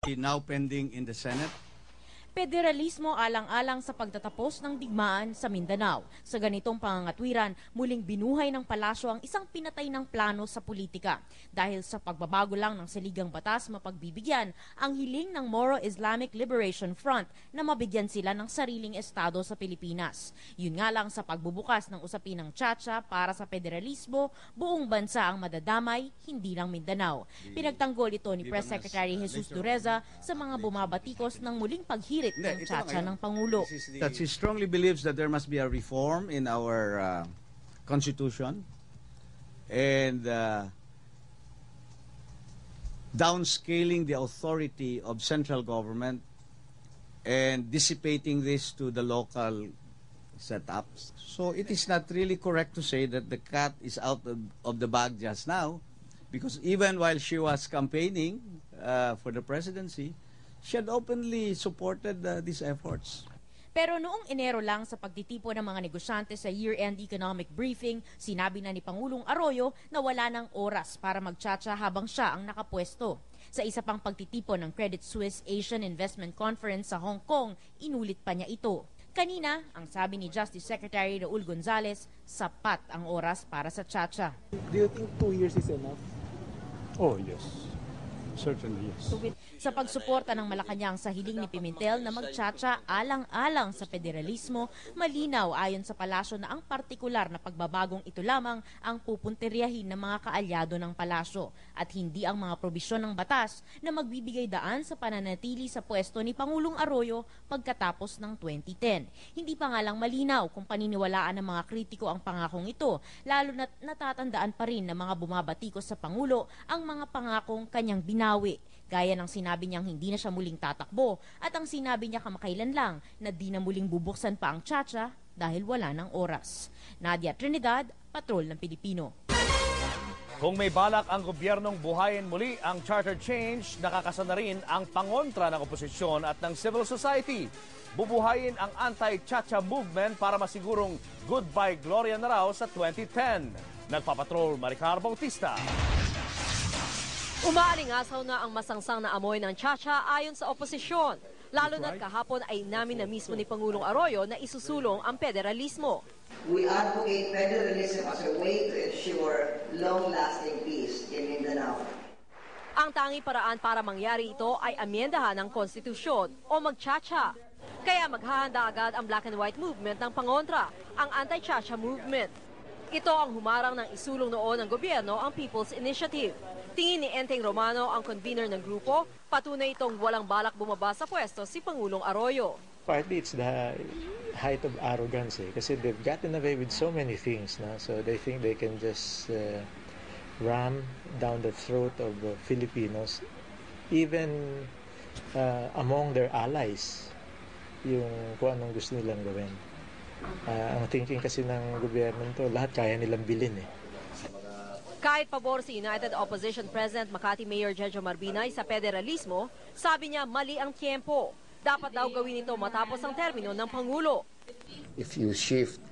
Now pending in the Senate. Federalismo alang-alang sa pagtatapos ng digmaan sa Mindanao. Sa ganitong pangangatwiran, muling binuhay ng palasyo ang isang pinatay ng plano sa politika. Dahil sa pagbabago lang ng saligang batas mapagbibigyan ang hiling ng Moro Islamic Liberation Front na mabigyan sila ng sariling estado sa Pilipinas. Yun nga lang sa pagbubukas ng usapin ng Chacha para sa federalismo, buong bansa ang madadamay, hindi lang Mindanao. Pinagtanggol ito ni Press Secretary Jesus Dureza sa mga bumabatikos ng muling paghirit ng Chacha ng Pangulo. That he strongly believes that there must be a reform in our constitution and downscaling the authority of central government and dissipating this to the local setups. So it is not really correct to say that the cat is out of the bag just now, because even while she was campaigning for the presidency, she had openly supported these efforts. Pero noong Enero lang sa pagtitipo ng mga negosyante sa year-end economic briefing, sinabi na ni Pangulong Arroyo na wala ng oras para magtsatsa habang siya ang nakapwesto. Sa isa pang pagtitipo ng Credit Suisse Asian Investment Conference sa Hong Kong, inulit pa niya ito. Kanina, ang sabi ni Justice Secretary Raul Gonzales, sapat ang oras para sa tsatsa. Do you think 2 years is enough? Oh, yes. Certainly, yes. Sa pagsuporta ng Malacanang sa hiling ni Pimentel na magtsatsa alang-alang sa federalismo, malinaw ayon sa palasyo na ang partikular na pagbabagong ito lamang ang pupuntiryahin ng mga kaalyado ng palasyo at hindi ang mga probisyon ng batas na magbibigay daan sa pananatili sa pwesto ni Pangulong Arroyo pagkatapos ng 2010. Hindi pa nga lang malinaw kung paniniwalaan ng mga kritiko ang pangakong ito, lalo na natatandaan pa rin ng mga bumabatikos sa Pangulo ang mga pangakong kanyang binawi. Gaya ng sinabi niyang hindi na siya muling tatakbo at ang sinabi niya kamakailan lang na di na muling bubuksan pa ang Chacha dahil wala ng oras. Nadia Trinidad, Patrol ng Pilipino. Kung may balak ang gobyernong buhayin muli ang charter change, nakakasa na rin ang pangontra ng oposisyon at ng civil society. Bubuhayin ang anti-Chacha movement para masigurong goodbye gloria na raw sa 2010. Nagpapatrol Maricar Bautista. Umaalingasaw na ang masangsang na amoy ng Chacha ayon sa oposisyon. Lalo na't kahapon ay namin na mismo ni Pangulong Arroyo na isusulong ang federalismo. We advocate federalism as a way to ensure long-lasting peace in Mindanao. Ang tanging paraan para mangyari ito ay amyendahan ng konstitusyon o mag-Chacha. Kaya maghahanda agad ang Black and White movement ng pangontra, ang anti-Chacha movement. Ito ang humarang ng isulong noon ng gobyerno ang People's Initiative. Tingin ni Enteng Romano, ang convener ng grupo, patunay itong walang balak bumaba sa pwesto si Pangulong Arroyo. Partly it's the height of arrogance kasi they've gotten away with so many things na, so they think they can just ram down the throat of Filipinos, even among their allies, yung kung anong gusto nilang gawin. Ang thinking kasi ng gobyerno to, lahat kaya nilang bilhin Kahit pabor si United Opposition President Makati Mayor Jojo Marbinay sa federalismo, sabi niya mali ang tiempo. Dapat daw gawin ito matapos ang termino ng Pangulo. If you shift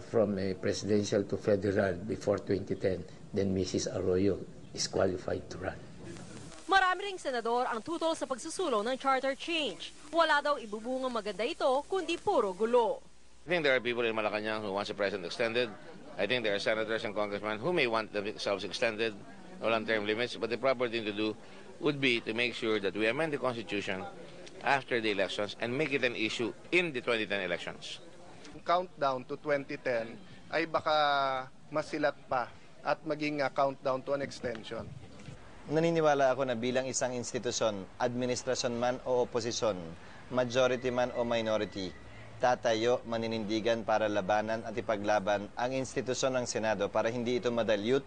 from a presidential to federal before 2010, then Mrs. Arroyo is qualified to run. Marami ring senador ang tutol sa pagsusulong ng charter change. Wala daw ibubungang maganda ito, kundi puro gulo. I think there are people in Malacanang who want the president extended. I think there are senators and congressmen who may want themselves extended, walang term limits, but the proper thing to do would be to make sure that we amend the Constitution after the elections and make it an issue in the 2010 elections. Countdown to 2010 ay baka masilat pa at maging countdown to an extension. Naniniwala ako na bilang isang institusyon, administrasyon man o oposisyon, majority man o minority, tatayo, maninindigan para labanan at ipaglaban ang institusyon ng Senado para hindi ito madalyut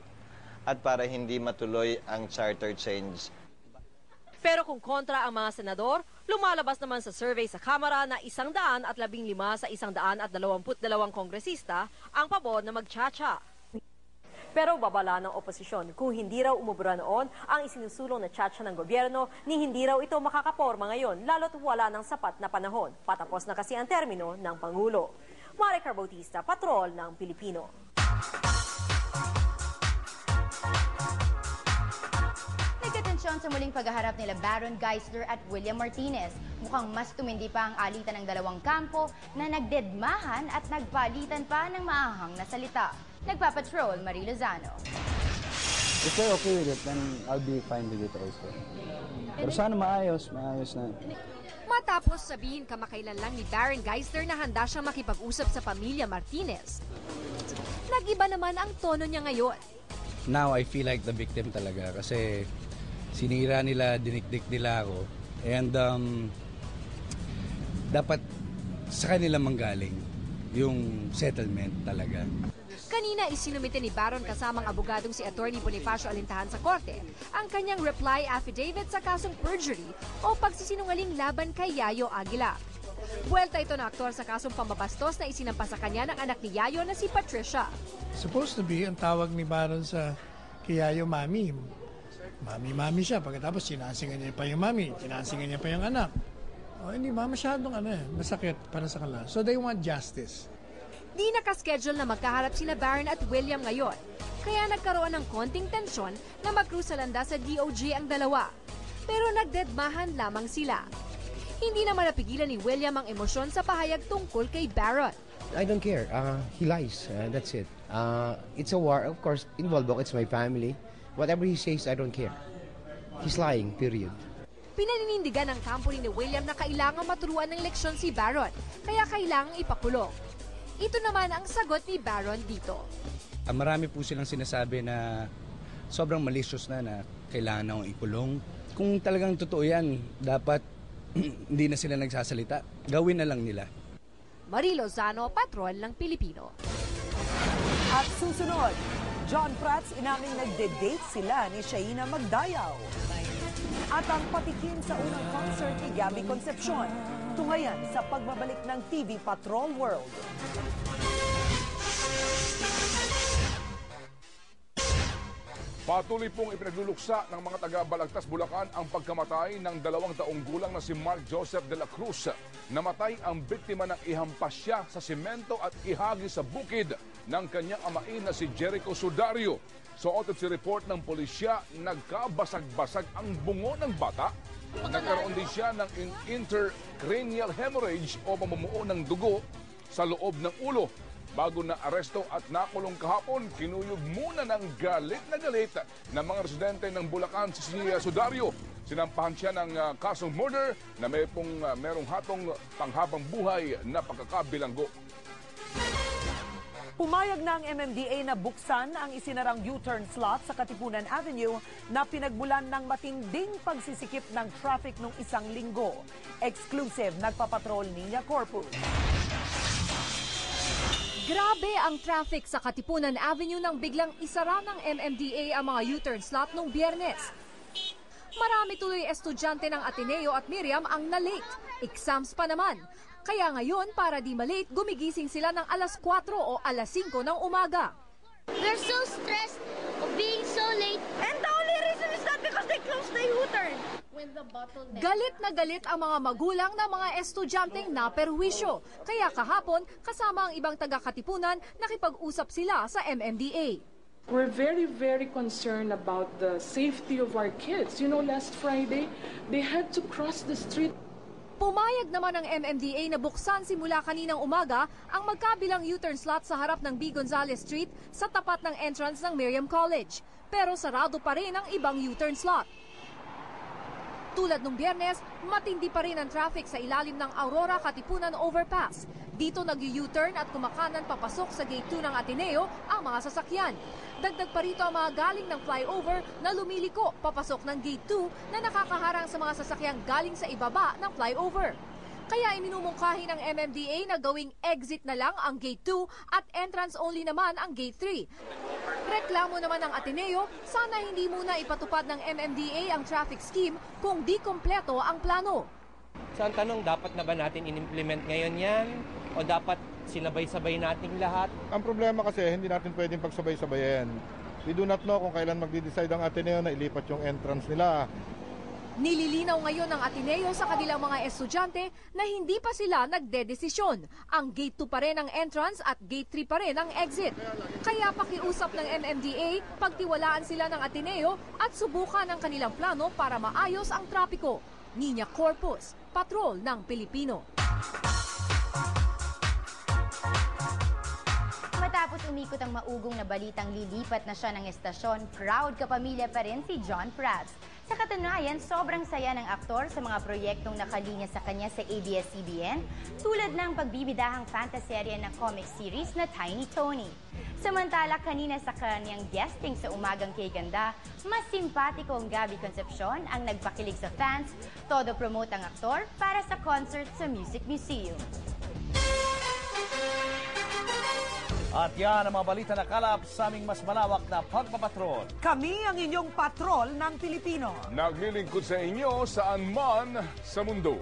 at para hindi matuloy ang charter change. Pero kung kontra ang mga senador, lumalabas naman sa survey sa Kamara na 115 sa 122 kongresista ang pabor na mag-Chacha. Pero babala ng oposisyon kung hindi raw umubra noon ang isinusulong na Chacha ng gobyerno ni hindi raw ito makakaporma ngayon lalo't wala ng sapat na panahon. Patapos na kasi ang termino ng Pangulo. Maricar Bautista, Patrol ng Pilipino. desisyon sa muling paghaharap nila Baron Geisler at William Martinez. Mukhang mas tumindi pa ang alitan ng dalawang kampo na nagdedmahan at nagpalitan pa ng maahang na salita. Nagpapatrol, Marie Lozano. If they're okay with it, then I'll be fine with it also. Pero sana maayos na. Matapos sabihin kamakailan lang ni Baron Geisler na handa siyang makipag-usap sa pamilya Martinez, nag-iba naman ang tono niya ngayon. Now I feel like the victim talaga kasi sinira nila, dinikdik nila ako. And dapat sa kanila manggaling yung settlement talaga. Kanina isinumite ni Baron kasamang abogadong si Attorney Bonifacio Alintahan sa korte ang kanyang reply affidavit sa kasong perjury o pagsisinungaling laban kay Yayo Aguila. Buwelta ito na aktor sa kasong pambabastos na isinampa sa kanya ng anak ni Yayo na si Patricia. Supposed to be ang tawag ni Baron sa kay Yayo mami. Mami siya. Pagkatapos sinansingan niya pa yung mami, sinansingan niya pa yung anak. Hindi ba masyadong masakit para sa kanila. So they want justice. Di nakaschedule na magkaharap sina Baron at William ngayon. Kaya nagkaroon ng konting tensyon na mag-cruise sa landas sa DOJ ang dalawa. Pero nagdedmahan lamang sila. Hindi naman napigilan ni William ang emosyon sa pahayag tungkol kay Baron. I don't care. He lies. That's it. It's a war. Of course, involved ako. It's my family. Whatever he says, I don't care. He's lying, period. Pinaninindigan ng kampo ni William na kailangan maturuan ng leksyon si Baron. Kaya kailangang ipakulong. Ito naman ang sagot ni Baron dito. Marami po silang sinasabi na sobrang malicious na kailangan na akong ikulong. Kung talagang totoo yan, dapat hindi na sila nagsasalita. Gawin na lang nila. Marie Lozano, Patrol ng Pilipino. At susunod, John Prats inaming nagde-date sila ni Shaina Magdayaw. At ang patikim sa unang concert ni Gabby Concepcion. Tungayan sa pagbabalik ng TV Patrol World. Patuloy pong ipinagluluksa ng mga taga-Balagtas, Bulacan ang pagkamatay ng 2 taong gulang na si Mark Joseph de la Cruz. Namatay ang biktima ng ihampas siya sa simento at ihagi sa bukid ng kanyang amain na si Jericho Sudario. Sa autopsy report ng pulisya, nagkabasag-basag ang bungo ng bata. Nagkaroon din siya ng intracranial hemorrhage o pamumuo ng dugo sa loob ng ulo. Bago na aresto at nakulong kahapon, kinuyog muna ng galit ng mga residente ng Bulacan si Sudario. Sinampahan siya ng kasong murder na merong hatong panghabang buhay na pagkakabilanggo. Pumayag na ang MMDA na buksan ang isinarang U-turn slot sa Katipunan Avenue na pinagmulan ng matinding pagsisikip ng traffic nung isang linggo. Exclusive, nagpapatrol Nina Corpus. Grabe ang traffic sa Katipunan Avenue nang biglang isara ng MMDA ang mga U-turn slot nung Biyernes. Marami tuloy estudyante ng Ateneo at Miriam ang na-late. Exams pa naman. Kaya ngayon, para di malate, gumigising sila ng alas 4 o alas 5 ng umaga. We're so stressed of being so late. And the only reason is that because they closed the U-turn. Galit na galit ang mga magulang na mga estudyanteng naperwisyo. Kaya kahapon, kasama ang ibang taga-Katipunan, nakipag-usap sila sa MMDA. We're very, very concerned about the safety of our kids. You know, last Friday, they had to cross the street. Pumayag naman ang MMDA na buksan simula kaninang umaga ang magkabilang U-turn slot sa harap ng B. Gonzales Street sa tapat ng entrance ng Miriam College. Pero sarado pa rin ang ibang U-turn slot. Tulad nung Biyernes, matindi pa rin ang traffic sa ilalim ng Aurora Katipunan Overpass. Dito nag-U-turn at kumakanan papasok sa Gate 2 ng Ateneo ang mga sasakyan. Dagdag pa rito ang mga galing ng flyover na lumiliko papasok ng Gate 2 na nakakaharang sa mga sasakyang galing sa ibaba ng flyover. Kaya iminumungkahi ng MMDA na gawing exit na lang ang Gate 2 at entrance only naman ang Gate 3. Reklamo naman ng Ateneo, sana hindi muna ipatupad ng MMDA ang traffic scheme kung di kompleto ang plano. So ang tanong, dapat na ba natin in-implement ngayon yan? O dapat sinabay-sabay nating lahat? Ang problema kasi, hindi natin pwedeng pagsabay-sabayan. We do not know kung kailan magde-decide ang Ateneo na ilipat yung entrance nila. Nililinaw ngayon ng Ateneo sa kanilang mga estudyante na hindi pa sila nagdedesisyon. Ang Gate 2 pa rin ang entrance at Gate 3 pa rin ang exit. Kaya pakiusap ng MMDA, pagtiwalaan sila ng Ateneo at subukan ang kanilang plano para maayos ang trapiko. Nina Corpus, Patrol ng Pilipino. Matapos umikot ang maugong na balitang lilipat na siya ng estasyon, proud kapamilya pa rin si John Prats. Sa katunayan, sobrang saya ng aktor sa mga proyektong nakalinya sa kanya sa ABS-CBN, tulad ng pagbibidahang fantaserye na comic series na Tiny Tony. Samantala, kanina sa kanyang guesting sa Umagang Kay Ganda, mas simpatiko ang Gabby Concepcion ang nagpakilig sa fans, todo promote ang aktor para sa concert sa Music Museum. At yan ang mga balita na kalap sa aming mas malawak na pagpapatrol. Kami ang inyong patrol ng Pilipino. Naglilingkod sa inyo saan man sa mundo.